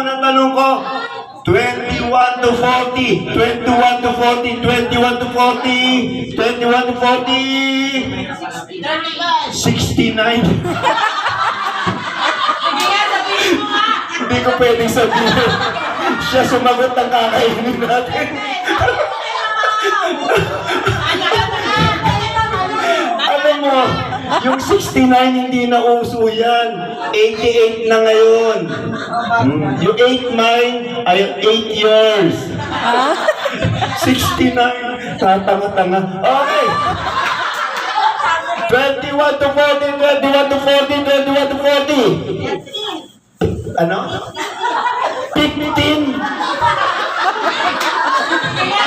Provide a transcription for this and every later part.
mo ng tanong ko? 21 to 40. 21 to 40. 21 to 40. 21 to 40. 69. Hindi ko pwedeng sabihin. Siya sumagot ang kakainin natin. Alam mo, yung 69 hindi na uso yan. 88 na ngayon. Yung 8 mine ay 8 years. 69. Tatanga-tanga. Okay. 21 to 40, 21 to 40, 21 to 40. Ano? 15.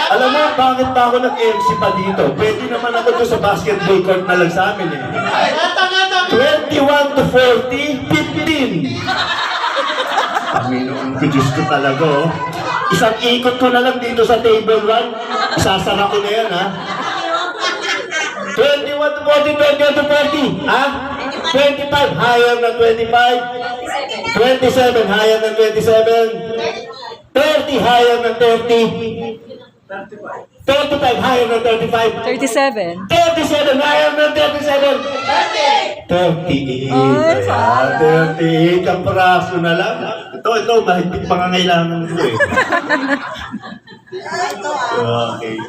Alam mo, bakit pa ako nag-MC pa dito? Pwede naman ako doon sa basketball court na lang sa amin eh. 21 to 40, 15. Panginoon ko, Diyos ko talaga oh. Isang ikot ko na lang dito sa table 1. Isasara ko na yan ha. 21 to 40, 21 to 40. Ha? 25, higher than 25. 27, higher than 27. 30, higher than 30. 35, higher than 35. 37. 37, higher than 37. 38. Oh, 38, ang praso na lang. Ito, mahigpit pangangailangan ko eh. Okay.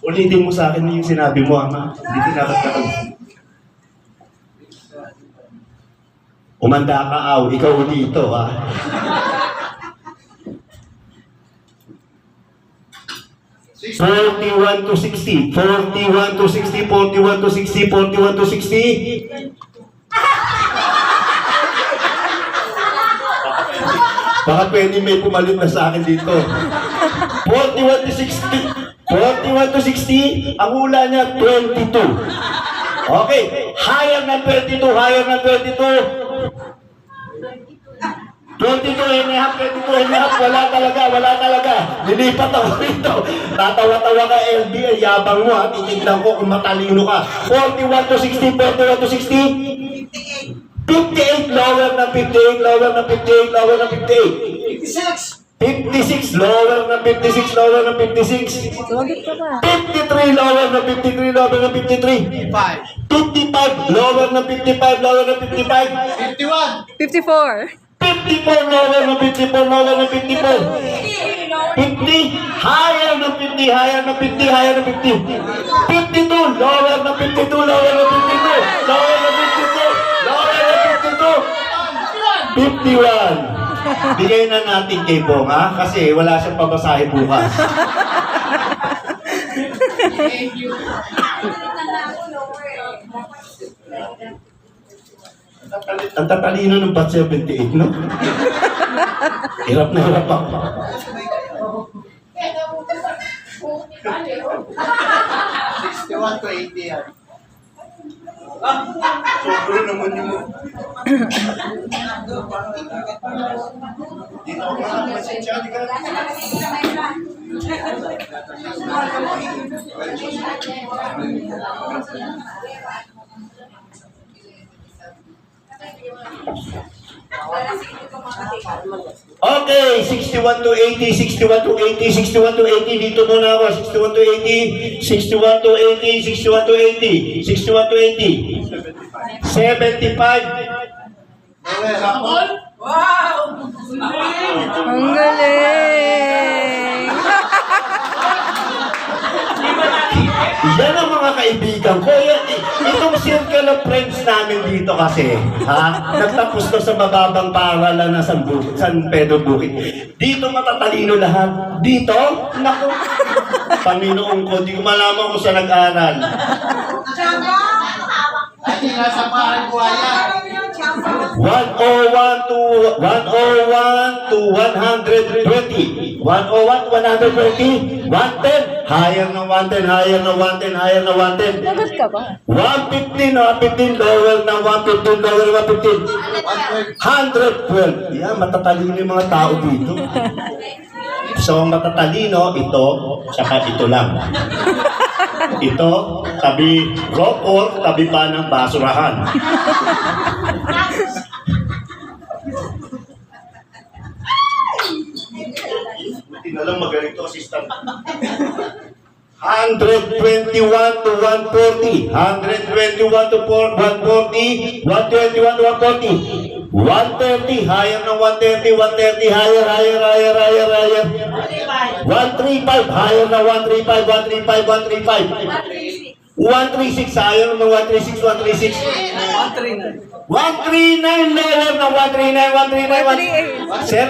Ulitin mo sa akin yung sinabi mo, Ama. Hindi tinakot-takot. Umanda ka, aw. Ikaw dito, ha? Forty-one to 60. 41 to 60. 41 to 60. 41 to 60. Baka pwede may pumalit na sa akin dito. 41 to 60. 41 to 60. Ang hula niya, 22. Okay. Higher na 22. Higher na 22. 22 and a half, 22 and a half, wala talaga. Nilipat ako rito. Tatawa-tawa ka, LB, yabang mo ha. Titignan ko kung matalino ka. 41 to 60, 41 to 60. 58, lower na 58, lower na 58, lower na 58. 56, lower na 56, lower na 56. Sumagit ka ba? 53, lower na 53, lower na 53. 55, lower na 55, lower na 55. 54. 54, lower na 54, lower na 54. 50, higher na 50, higher na 50, higher na 50. 52, lower na 52, lower na 52. Lower na 52, lower na 52. 51. Bigay na natin kay Bong, ha? Kasi wala siyang pabasahe bukas. Thank you. Ang tatalino ng bat 78, no? Hirap na hirap ako. 61 to 80 yan. Sobra naman yung mo. Dito ako na masensya. Di ka Okay, 61 to 80, 61 to 80, 61 to 80. Dito muna ako. 61 to 80, 61 to 80, 61 to 80, 61 to 80. 75. Ang galing! Yan ang mga kaibigan ko. Itong circle of friends namin dito kasi, ha? Nagtapos ko sa mababang paaralan na San Pedro Bukid. Dito matatalino lahat. Dito, naku, Panginoon ko, di ko malaman kung saan nag-aral. Ay, nasa parang buhaya. 101 to 120. 101, 120. 110. Higher na 110, higher na 110, higher na 110. Lagot ka ba? 115, 115, lower na 115, lower na 115. 112. Yan, matatalino yung mga tao dito. So, ang matatalino, ito, saka ito lang. Ito, tabi rock tabi pa ng basurahan. na lang magaling to, assistant. 121 to 140. 121 to 140. 121 to 140. 130, higher ng 130. 130, higher. 135, higher ng 135. 136, higher ng 136. 139, lower na 139. Sir?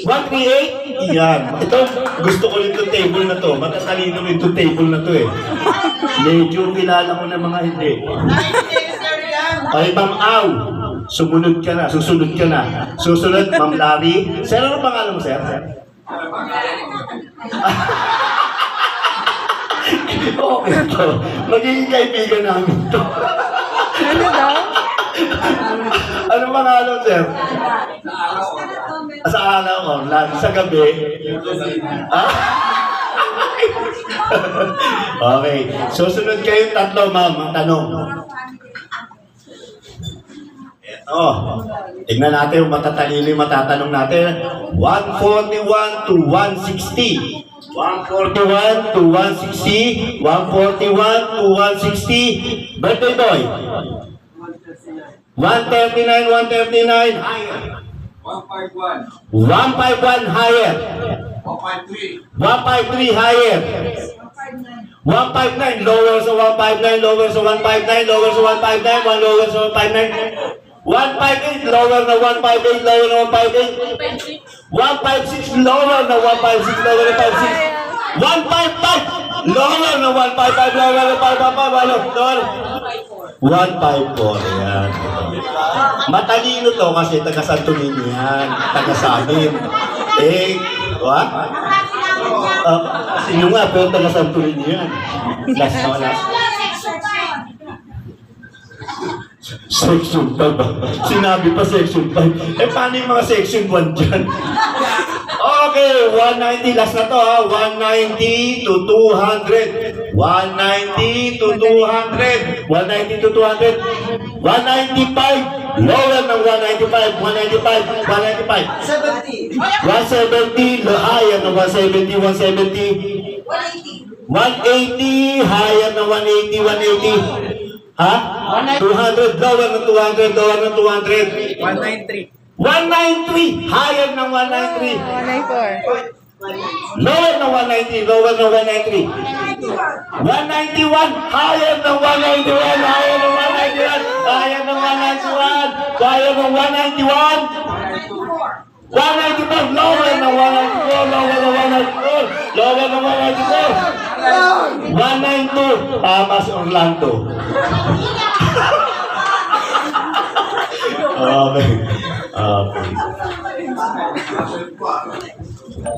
138? Yan. Ito, gusto ko rin itong table na to. Matatalino rin itong table na to eh. Medyo kilala ko ng mga hindi. Ay, Ma'am Au, susunod ka na. Susunod, Ma'am Larry. Sir, ano pangalan mo, sir? Okay to. Magiging kaibigan namin to. Ano daw? Ano pangalan, sir? Sa araw ko, lagi sa gabi. Ah? Okay. Susunod kayong tatlo, ma'am. Ang tanong. Eto. Tignan natin kung matatalino yung matatanong natin. 141 to 160. 141 to 160. 141 to 160. Birthday boy. 139 higher. 151 higher. 153 higher. 159 lower sa 159, lower sa 159, lower sa 159, one lower sa 159. 158 lower na 158, lower na 158. 156 lower na 156, lower na 156. 155 lower na 155, lower na 155, lower. 154, yan. Matalino to kasi taga Santo Niño yan, taga sa amin. What? Sino nga, pero taga Santo Niño yan. Last. Section 5 ba? Sinabi pa section 5. Paano yung mga section 1 dyan? Okay, 190. Last na to ha. 190 to 200. 190 to 200. 190 to 200. 195. Lower ng 195. 195. 195. 170. Higher ng 170. 170. 180. Higher ng 180. 180. Ha? 200, lower ng 200, lower ng 200. 193. 193, higher ng 193. 194. Lower ng 190, lower ng 193. 191, higher ng 191, higher ng 191, higher ng 191, higher ng 191. 194, lower ng 194, lower ng 194, lower ng 194. 192, Mas Orlando. Okay.